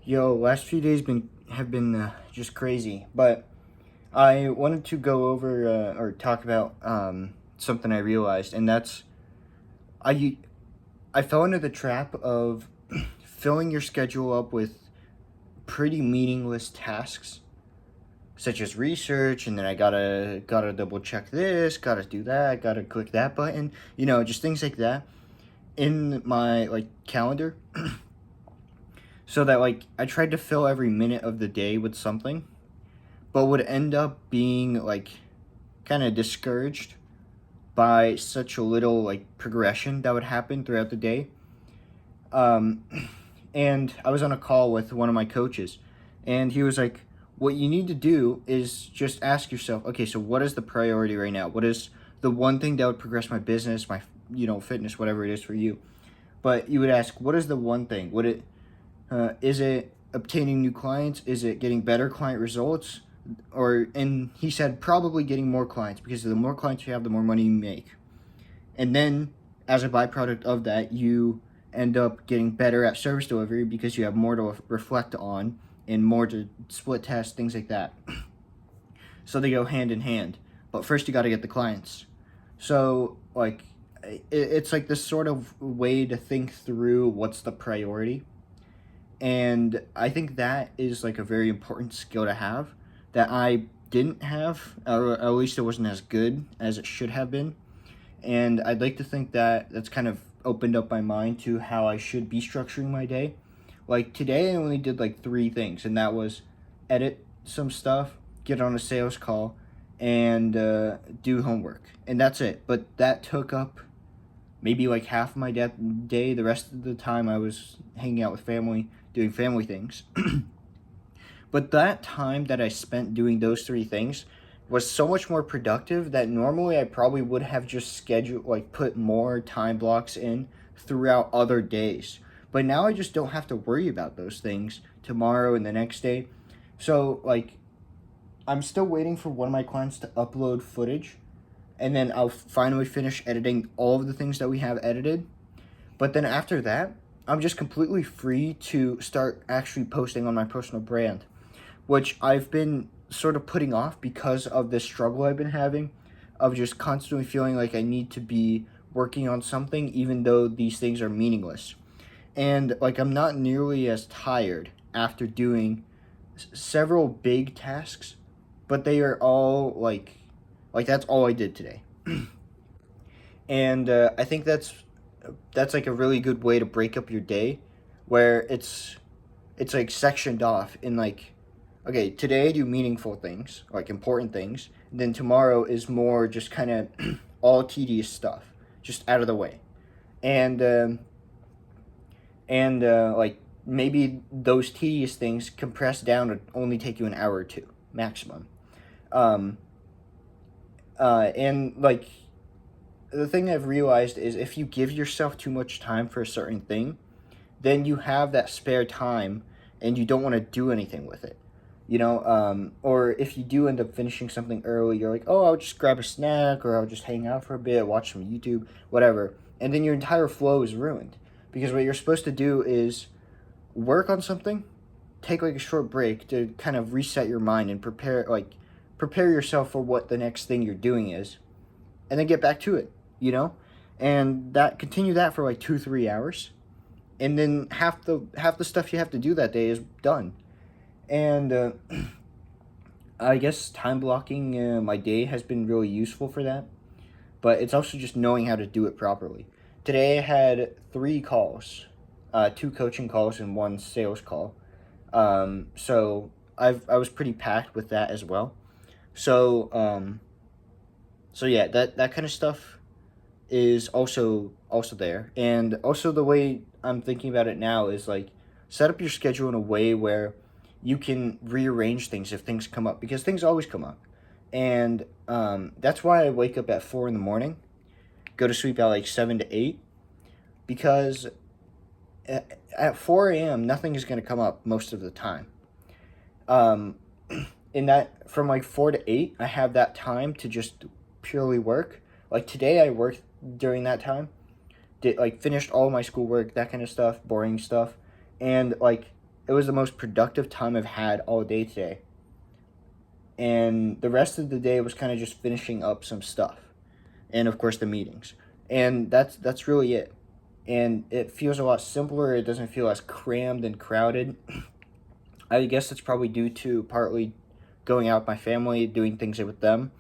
Yo, last few days have been just crazy, but I wanted to go over or talk about something I realized, and that's I I fell into the trap of filling your schedule up with pretty meaningless tasks, such as research, and then I gotta double check this, gotta do that, gotta click that button, just things like that in my calendar, so that I tried to fill every minute of the day with something but would end up being kind of discouraged by such a little progression that would happen throughout the day. Um, and I was on a call with one of my coaches, and he was like, "What you need to do is just ask yourself, okay, so what is the priority right now? What is the one thing that would progress my business, my fitness, whatever it is for you?" But you would ask, "What is the one thing? Is it obtaining new clients? Is it getting better client results?" And he said probably getting more clients, because the more clients you have, the more money you make. And then as a byproduct of that, you end up getting better at service delivery because you have more to reflect on and more to split test, things like that. So they go hand in hand. But first you got to get the clients. So it's like this sort of way to think through what's the priority. And I think that is like a very important skill to have that I didn't have, or at least it wasn't as good as it should have been. And I'd like to think that that's kind of opened up my mind to how I should be structuring my day. Like today, I only did like 3 things, and that was edit some stuff, get on a sales call, and do homework. And that's it. But that took up maybe like half my day. The rest of the time, I was hanging out with family, doing family things. But that time that I spent doing those 3 things was so much more productive that normally I probably would have just put more time blocks in throughout other days. But now I just don't have to worry about those things tomorrow and the next day. So I'm still waiting for one of my clients to upload footage, and then I'll finally finish editing all of the things that we have edited. But then after that, I'm just completely free to start actually posting on my personal brand, which I've been sort of putting off because of this struggle I've been having of just constantly feeling like I need to be working on something even though these things are meaningless. And I'm not nearly as tired after doing several big tasks, but they are all that's all I did today. And I think that's like a really good way to break up your day, where it's like sectioned off in okay, today I do meaningful things, like important things. And then tomorrow is more just kind of all tedious stuff, just out of the way. And maybe those tedious things compress down to only take you an hour or 2 maximum. Um, and the thing I've realized is if you give yourself too much time for a certain thing, then you have that spare time and you don't want to do anything with it. Or if you do end up finishing something early, you're like, oh, I'll just grab a snack, or I'll just hang out for a bit, watch some YouTube, whatever. And then your entire flow is ruined. Because what you're supposed to do is work on something, take a short break to kind of reset your mind and prepare yourself for what the next thing you're doing is, and then get back to it, and continue that for 2-3 hours, and then half the stuff you have to do that day is done. And I guess time blocking my day has been really useful for that, but it's also just knowing how to do it properly. Today I had 3 calls, 2 coaching calls and 1 sales call. So I was pretty packed with that as well. So yeah, that kind of stuff is also there. And also the way I'm thinking about it now is set up your schedule in a way where you can rearrange things if things come up, because things always come up. And that's why I wake up at 4 in the morning, go to sleep at 7 to 8, because at 4 a.m. nothing is going to come up most of the time. In that, from 4 to 8, I have that time to just purely work. Today I worked during that time, did finished all my schoolwork, that kind of stuff, boring stuff. And it was the most productive time I've had all day today. And the rest of the day was kind of just finishing up some stuff, and of course the meetings, and that's really it. And it feels a lot simpler. It doesn't feel as crammed and crowded. I guess that's probably due to partly going out with my family, doing things with them,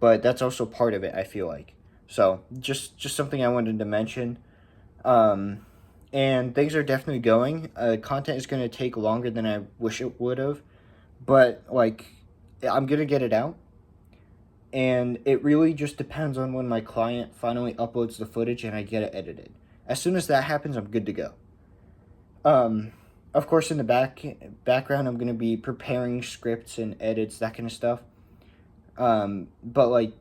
but that's also part of it, I feel like. So just something I wanted to mention. Um, and things are definitely going. Content is going to take longer than I wish it would have, but like I'm gonna get it out. And it really just depends on when my client finally uploads the footage and I get it edited. As soon as that happens, I'm good to go. Um, of course, in the background, I'm gonna be preparing scripts and edits, that kind of stuff. But like,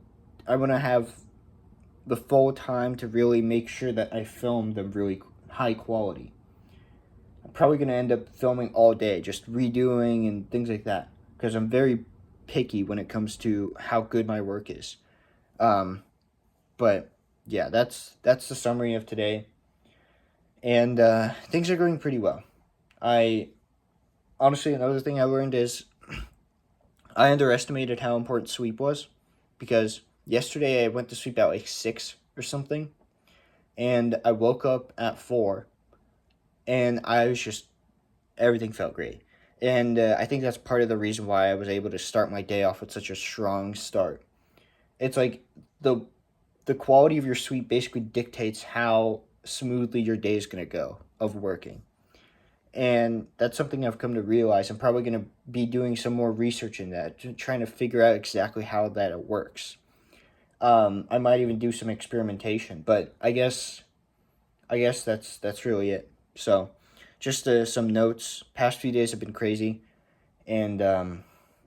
I want to have the full time to really make sure that I film them really high quality. I'm probably gonna end up filming all day, just redoing and things like that, because I'm very picky when it comes to how good my work is. Um, but yeah, that's the summary of today, and things are going pretty well. I honestly, another thing I learned is I underestimated how important sleep was, because yesterday I went to sleep at like 6 or something, and I woke up at 4, and I was just everything felt great. And I think that's part of the reason why I was able to start my day off with such a strong start. It's like the the quality of your sleep basically dictates how smoothly your day is going to go of working. And that's something I've come to realize. I'm probably going to be doing some more research in that, trying to figure out exactly how that works. I might even do some experimentation, but I guess that's really it. So, just some notes. Past few days have been crazy, and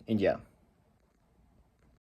yeah.